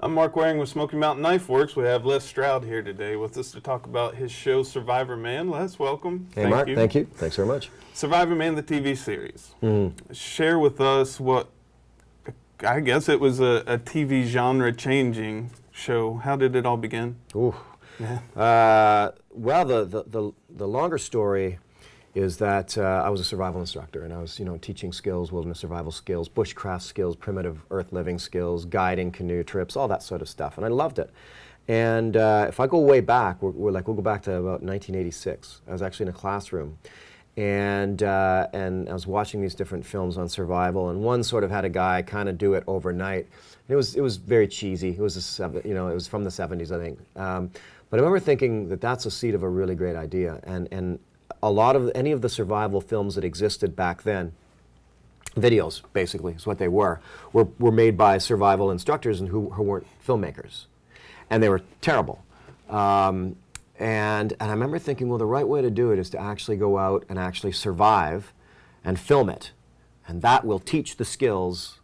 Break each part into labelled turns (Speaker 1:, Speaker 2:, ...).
Speaker 1: I'm Mark Waring with Smoky Mountain Knife Works. We have Les Stroud here today with us to talk about his show Survivor Man. Les, welcome.
Speaker 2: Hey, Mark. Thank you. Thanks very much.
Speaker 1: Survivor Man, the TV series. Share with us what, I guess it was a TV genre-changing show. How did it all begin?
Speaker 2: Ooh. Well, the longer story is that I was a survival instructor, and I was, teaching skills, wilderness survival skills, bushcraft skills, primitive earth living skills, guiding canoe trips, all that sort of stuff, and I loved it. And if I go way back, we'll go back to about 1986. I was actually in a classroom, and I was watching these different films on survival, and one sort of had a guy kind of do it overnight. It was very cheesy. It was it was from the 70s, I think. But I remember thinking that that's a seed of a really great idea, and a lot of any of the survival films that existed back then, videos basically is what they were made by survival instructors and who weren't filmmakers, and they were terrible. And I remember thinking, well, the right way to do it is to actually go out and actually survive and film it, and that will teach the skills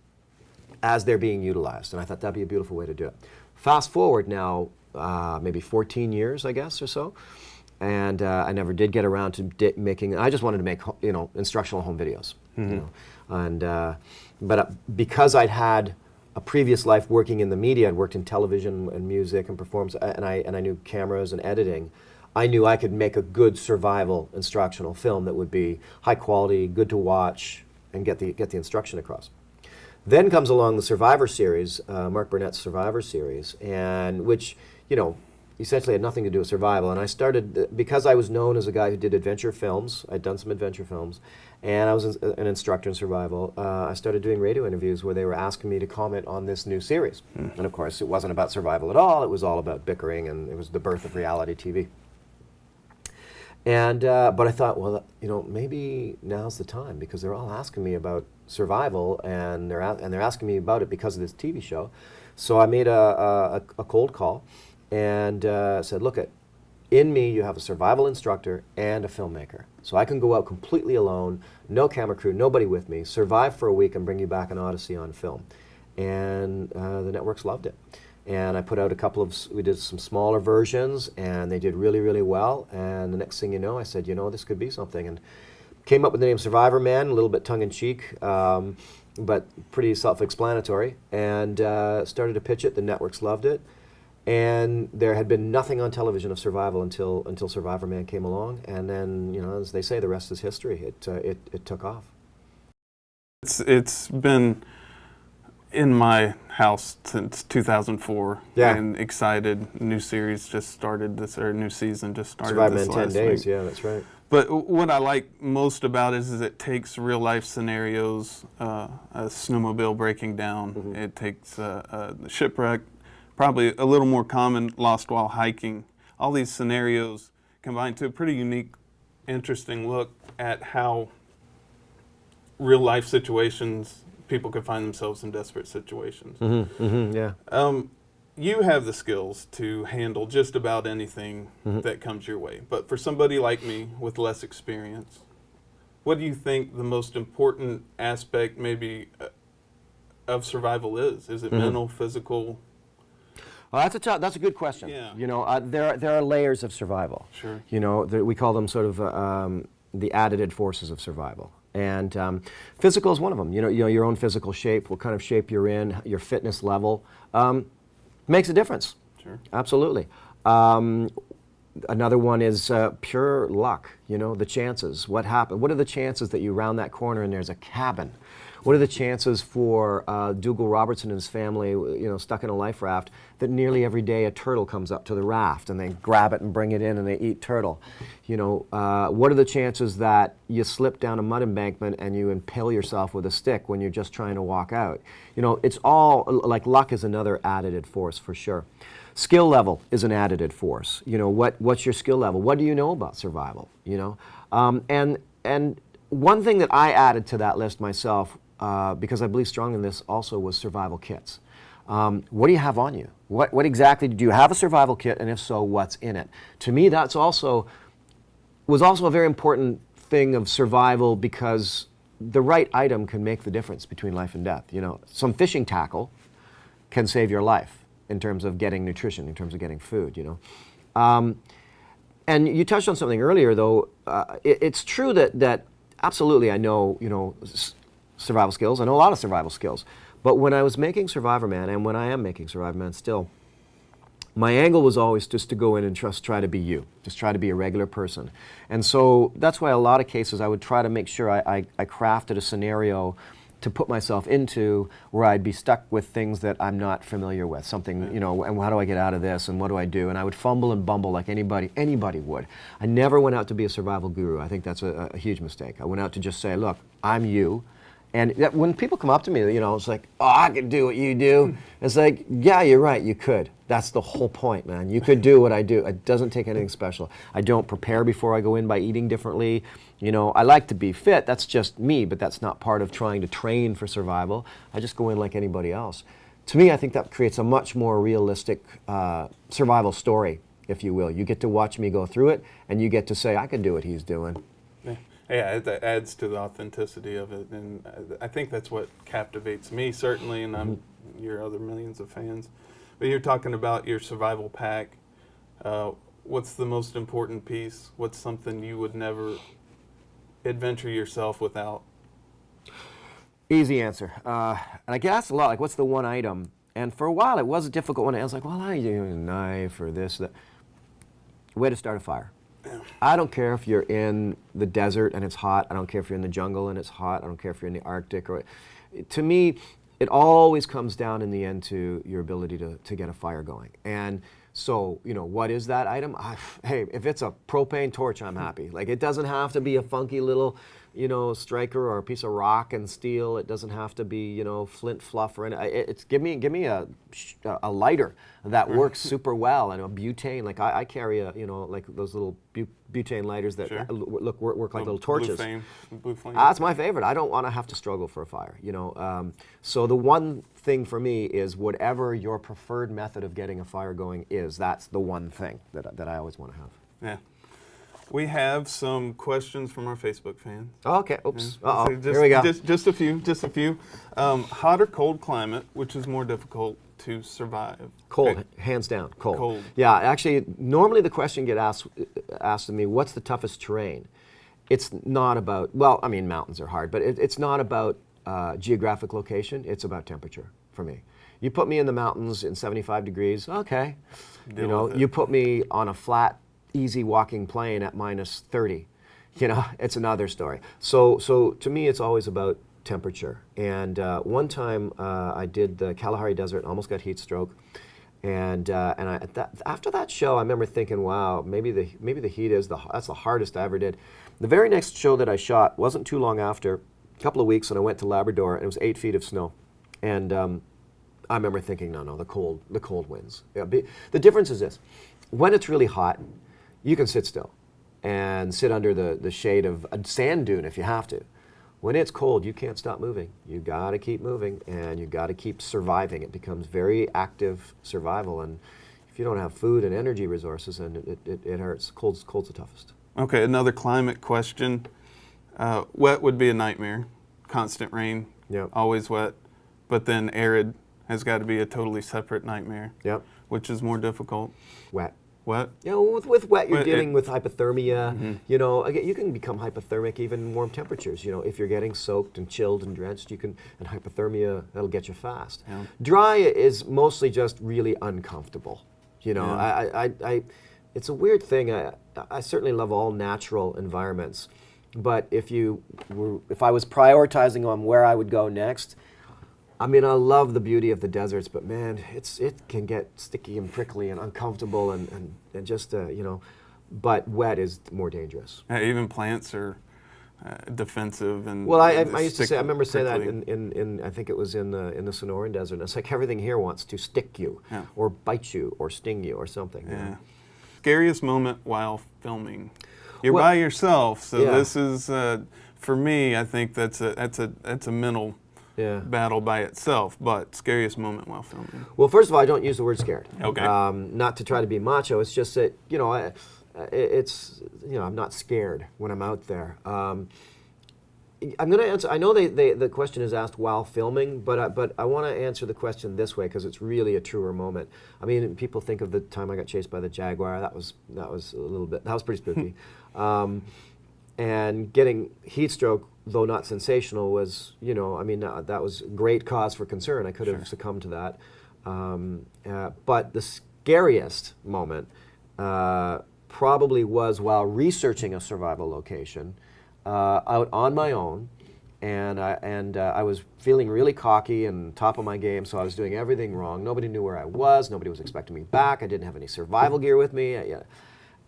Speaker 2: as they're being utilized. And I thought that'd be a beautiful way to do it. Fast forward now, maybe 14 years, I guess, or so. And I never did get around to making. I just wanted to make, instructional home videos. But because I'd had a previous life working in the media, I'd worked in television and music and performance, and I knew cameras and editing. I knew I could make a good survival instructional film that would be high quality, good to watch, and get the instruction across. Then comes along the Survivor series, Mark Burnett's Survivor series, and which, essentially had nothing to do with survival. And I started, because I was known as a guy who did adventure films, I'd done some adventure films, and I was an instructor in survival, I started doing radio interviews where they were asking me to comment on this new series. And of course, it wasn't about survival at all, it was all about bickering, and it was the birth of reality TV. And, but I thought, well, maybe now's the time, because they're all asking me about survival, and they're asking me about it because of this TV show. So I made a cold call, and said, look, in me you have a survival instructor and a filmmaker. So I can go out completely alone, no camera crew, nobody with me, survive for a week and bring you back an Odyssey on film. And the networks loved it. And I put out we did some smaller versions, and they did really, really well. And the next thing you know, I said, this could be something. And came up with the name Survivor Man, a little bit tongue-in-cheek, but pretty self-explanatory. And started to pitch it, the networks loved it. And there had been nothing on television of survival until Survivor Man came along, and then, as they say, the rest is history. It took off.
Speaker 1: It's been in my house since 2004. Yeah. And excited. New series just started new season just started.
Speaker 2: Survivor
Speaker 1: this
Speaker 2: Man 10
Speaker 1: last
Speaker 2: days.
Speaker 1: week.
Speaker 2: Yeah, that's right.
Speaker 1: But what I like most about it is it takes real life scenarios, a snowmobile breaking down. It takes the shipwreck. Probably a little more common, lost while hiking. All these scenarios combined to a pretty unique, interesting look at how real life situations, people could find themselves in desperate situations.
Speaker 2: Yeah.
Speaker 1: You have the skills to handle just about anything that comes your way. But for somebody like me with less experience, what do you think the most important aspect maybe of survival is? Is it mental, physical?
Speaker 2: Well, that's a good question.
Speaker 1: Yeah.
Speaker 2: There are layers of survival.
Speaker 1: Sure.
Speaker 2: We call them sort of the additive forces of survival. And physical is one of them. Your own physical shape, what kind of shape you're in, your fitness level, makes a difference.
Speaker 1: Sure.
Speaker 2: Absolutely. Another one is pure luck. The chances. What happened? What are the chances that you round that corner and there's a cabin? What are the chances for Dougal Robertson and his family, stuck in a life raft, that nearly every day a turtle comes up to the raft and they grab it and bring it in and they eat turtle? What are the chances that you slip down a mud embankment and you impale yourself with a stick when you're just trying to walk out? It's all, like, luck is another additive force for sure. Skill level is an additive force. What's your skill level? What do you know about survival? And one thing that I added to that list myself, because I believe strongly in this also, was survival kits. What do you have on you? What exactly do you have a survival kit, and if so, what's in it? To me, was also a very important thing of survival, because the right item can make the difference between life and death. Some fishing tackle can save your life. in terms of getting nutrition, in terms of getting food, you know. And you touched on something earlier, though. It's true that absolutely I know, you know, survival skills. I know a lot of survival skills. But when I was making Survivor Man, and when I am making Survivor Man still, my angle was always just to go in and just try to be you, just try to be a regular person. And so that's why a lot of cases I would try to make sure I crafted a scenario to put myself into where I'd be stuck with things that I'm not familiar with, something, you know, and how do I get out of this, and what do I do? And I would fumble and bumble like anybody would. I never went out to be a survival guru. I think that's a huge mistake. I went out to just say, look, I'm you. And when people come up to me, you know, it's like, oh, I could do what you do. It's like, yeah, you're right, you could. That's the whole point, man. You could do what I do. It doesn't take anything special. I don't prepare before I go in by eating differently. You know, I like to be fit. That's just me, but that's not part of trying to train for survival. I just go in like anybody else. To me, I think that creates a much more realistic survival story, if you will. You get to watch me go through it, and you get to say, I could do what he's doing.
Speaker 1: Yeah, it adds to the authenticity of it, and I think that's what captivates me, certainly, and I'm your other millions of fans. But you're talking about your survival pack. What's the most important piece? What's something you would never adventure yourself without?
Speaker 2: Easy answer. And I get asked a lot, like, what's the one item? And for a while, it was a difficult one. I was like, well, I need a knife or this, that. Way to start a fire. I don't care if you're in the desert and it's hot. I don't care if you're in the jungle and it's hot. I don't care if you're in the Arctic. To me, it always comes down in the end to your ability to get a fire going. And so, you know, what is that item? Hey, if it's a propane torch, I'm happy. Like, it doesn't have to be a funky little, you know, striker or a piece of rock and steel. It doesn't have to be, you know, flint fluff or anything. It's give me a lighter that works super well, and a butane. Like I carry a, you know, like those little butane lighters that work like little torches.
Speaker 1: Blue flame.
Speaker 2: That's my favorite. I don't want to have to struggle for a fire, you know. So the one thing for me is whatever your preferred method of getting a fire going is, that's the one thing that I always want to have.
Speaker 1: Yeah. We have some questions from our Facebook fans.
Speaker 2: Oh, okay. Oops.
Speaker 1: Yeah.
Speaker 2: Uh-oh.
Speaker 1: So
Speaker 2: Here we go.
Speaker 1: Just a few. Hot or cold climate, which is more difficult to survive?
Speaker 2: Cold, hands down, cold.
Speaker 1: Cold.
Speaker 2: Yeah, actually, normally the question gets asked to me, what's the toughest terrain? It's not about, well, I mean, mountains are hard, but it's not about geographic location. It's about temperature for me. You put me in the mountains in 75 degrees, okay. You know, you put me on a flat, easy walking plane at minus 30, you know, it's another story. So to me, it's always about temperature. And one time I did the Kalahari Desert, almost got heat stroke. And after that show, I remember thinking, wow, maybe the heat that's the hardest I ever did. The very next show that I shot wasn't too long after, a couple of weeks, and I went to Labrador, and it was 8 feet of snow. And I remember thinking, no, the cold wins. Yeah, the difference is this: when it's really hot, you can sit still and sit under the shade of a sand dune if you have to. When it's cold, you can't stop moving. You got to keep moving, and you got to keep surviving. It becomes very active survival, and if you don't have food and energy resources, then it hurts. Cold's the toughest.
Speaker 1: Okay, another climate question. Wet would be a nightmare. Constant rain,
Speaker 2: Yep.
Speaker 1: always wet. But then arid has got to be a totally separate nightmare.
Speaker 2: Yep.
Speaker 1: Which is more difficult?
Speaker 2: Wet.
Speaker 1: Wet?
Speaker 2: You know, with wet, you're dealing with hypothermia. You know, again, you can become hypothermic even in warm temperatures. You know, if you're getting soaked and chilled and drenched, and hypothermia, that'll get you fast.
Speaker 1: Yeah.
Speaker 2: Dry is mostly just really uncomfortable. You know,
Speaker 1: Yeah.
Speaker 2: it's a weird thing. I certainly love all natural environments, but if I was prioritizing on where I would go next, I mean, I love the beauty of the deserts, but man, it can get sticky and prickly and uncomfortable and just, you know, but wet is more dangerous.
Speaker 1: Even plants are defensive and.
Speaker 2: Well, I used to say, I remember saying that
Speaker 1: prickly.
Speaker 2: in I think it was in the Sonoran Desert. It's like everything here wants to stick you,
Speaker 1: Yeah.
Speaker 2: or bite you, or sting you, or something. you
Speaker 1: Yeah.
Speaker 2: know?
Speaker 1: Scariest moment while filming. You're
Speaker 2: Well,
Speaker 1: by yourself, so
Speaker 2: yeah.
Speaker 1: this is for me. I think that's a mental
Speaker 2: Yeah.
Speaker 1: battle by itself. But scariest moment while filming.
Speaker 2: Well, first of all, I don't use the word scared.
Speaker 1: Okay.
Speaker 2: Not to try to be macho. It's just that, you know, it's, you know, I'm not scared when I'm out there. I'm going to answer. I know the question is asked while filming, but I want to answer the question this way because it's really a truer moment. I mean, people think of the time I got chased by the jaguar. That was pretty spooky. And getting heat stroke, though not sensational, was, you know, I mean, that was great cause for concern. I could have succumbed to that. But the scariest moment probably was while researching a survival location out on my own. And I was feeling really cocky and top of my game, so I was doing everything wrong. Nobody knew where I was. Nobody was expecting me back. I didn't have any survival gear with me.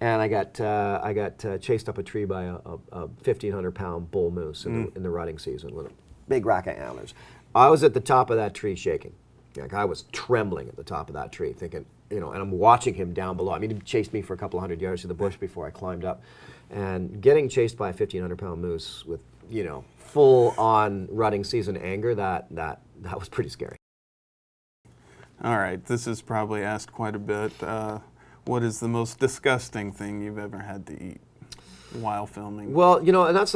Speaker 2: And I got chased up a tree by a 1,500-pound bull moose in the rutting season with a big rack of antlers. I was at the top of that tree shaking. Like, I was trembling at the top of that tree, thinking, you know, and I'm watching him down below. I mean, he chased me for a couple of hundred yards to the bush before I climbed up. And getting chased by a 1,500-pound moose with, you know, full-on rutting season anger, that was pretty scary.
Speaker 1: All right, this is probably asked quite a bit. What is the most disgusting thing you've ever had to eat while filming?
Speaker 2: Well, you know, and that's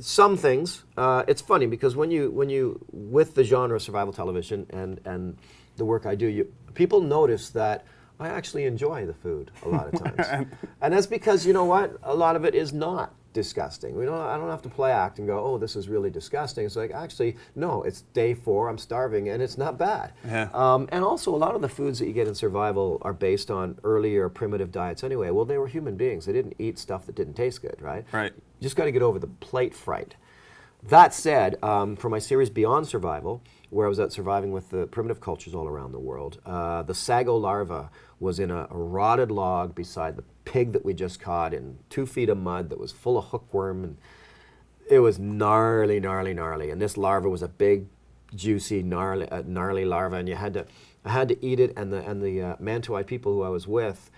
Speaker 2: some things. It's funny because when you with the genre of survival television and the work I do, people notice that I actually enjoy the food a lot of times, and that's because, you know what, a lot of it is not disgusting. I don't have to play act and go, oh, this is really disgusting. It's like, actually, no, it's day 4, I'm starving, and it's not bad.
Speaker 1: Yeah.
Speaker 2: And also, a lot of the foods that you get in survival are based on earlier primitive diets anyway. Well, they were human beings. They didn't eat stuff that didn't taste good, right?
Speaker 1: Right.
Speaker 2: You just got to get over the plate fright. That said, for my series Beyond Survival, where I was out surviving with the primitive cultures all around the world, the sago larva was in a rotted log beside the pig that we just caught in 2 feet of mud that was full of hookworm, and it was gnarly, gnarly, gnarly. And this larva was a big, juicy, gnarly larva, and I had to eat it. And the Mantuai people who I was with,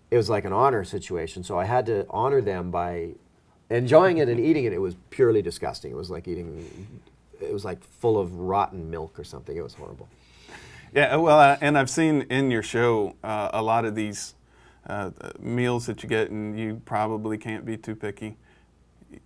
Speaker 2: it was like an honor situation. So I had to honor them by enjoying it and eating it. It was purely disgusting. It was like full of rotten milk or something. It was horrible.
Speaker 1: Yeah, well, and I've seen in your show a lot of these meals that you get, and you probably can't be too picky.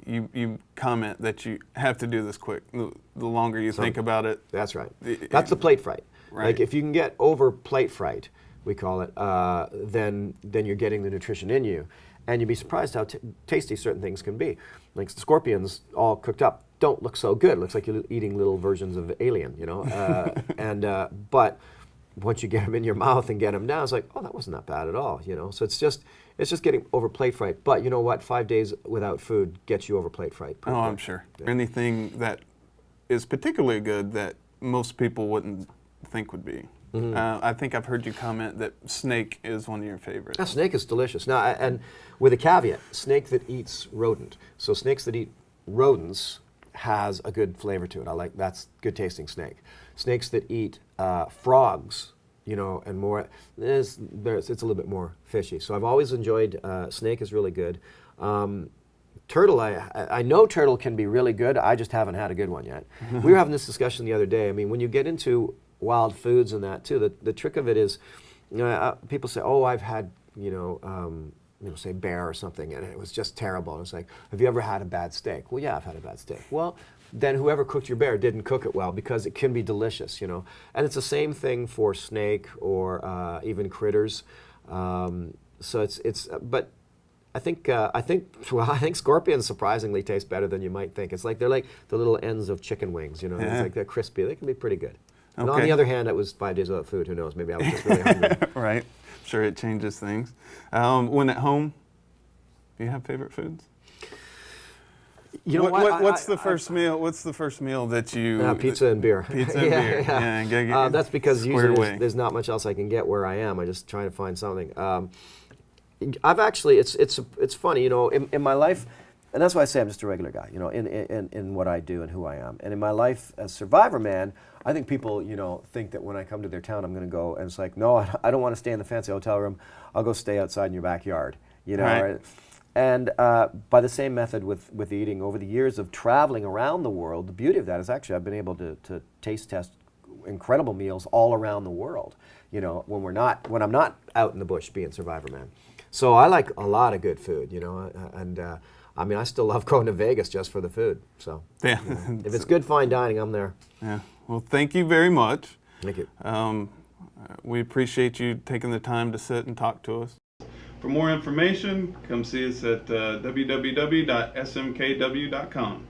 Speaker 1: You comment that you have to do this quick. The longer you think about it.
Speaker 2: That's right. That's the plate fright.
Speaker 1: Right.
Speaker 2: Like, if you can get over plate fright, we call it, then you're getting the nutrition in you. And you'd be surprised how tasty certain things can be. Like scorpions, all cooked up, don't look so good. It looks like you're eating little versions of Alien, you know. But once you get them in your mouth and get them down, it's like, oh, that wasn't that bad at all, you know. So it's just getting over plate fright. But you know what? 5 days without food gets you over plate fright.
Speaker 1: Oh, I'm sure. Yeah. Anything that is particularly good that most people wouldn't think would be. Mm-hmm. I think I've heard you comment that snake is one of your favorites.
Speaker 2: Yeah, snake is delicious. Now, and with a caveat, snake that eats rodent. So snakes that eat rodents has a good flavor to it. That's good tasting snake. Snakes that eat frogs, you know, and more, it's a little bit more fishy. So I've always enjoyed snake is really good. Turtle, I know turtle can be really good. I just haven't had a good one yet. We were having this discussion the other day. I mean, when you get into wild foods and that too, the trick of it is, you know, people say, oh, I've had, say bear or something, and it was just terrible. And it's like, have you ever had a bad steak? Well, yeah, I've had a bad steak. Well, then whoever cooked your bear didn't cook it well, because it can be delicious, you know. And it's the same thing for snake or even critters. So but I think scorpions surprisingly taste better than you might think. It's like they're like the little ends of chicken wings, you know. Yeah. It's like they're crispy. They can be pretty good. Okay. And on the other hand, it was 5 days without food. Who knows? Maybe I was just really hungry.
Speaker 1: Right. Sure, it changes things. When at home, do you have favorite foods?
Speaker 2: You know
Speaker 1: what's the first meal? What's the first meal that you?
Speaker 2: Pizza and beer.
Speaker 1: Pizza and beer. Yeah,
Speaker 2: that's because usually there's not much else I can get where I am. I just try to find something. I've actually, it's funny, you know, in my life, and that's why I say I'm just a regular guy, you know, in what I do and who I am. And in my life as Survivor Man, I think people, you know, think that when I come to their town, I'm going to go, and it's like, no, I don't want to stay in the fancy hotel room. I'll go stay outside in your backyard, you know.
Speaker 1: Right.
Speaker 2: And by the same method with eating, over the years of traveling around the world, the beauty of that is actually I've been able to taste test incredible meals all around the world, you know, when I'm not out in the bush being Survivor Man. So I like a lot of good food, you know, and I mean, I still love going to Vegas just for the food. So
Speaker 1: Yeah.
Speaker 2: if it's good fine dining, I'm there.
Speaker 1: Yeah. Well, thank you very much.
Speaker 2: Thank you.
Speaker 1: We appreciate you taking the time to sit and talk to us. For more information, come see us at www.smkw.com.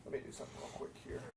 Speaker 2: Let me do something real quick here.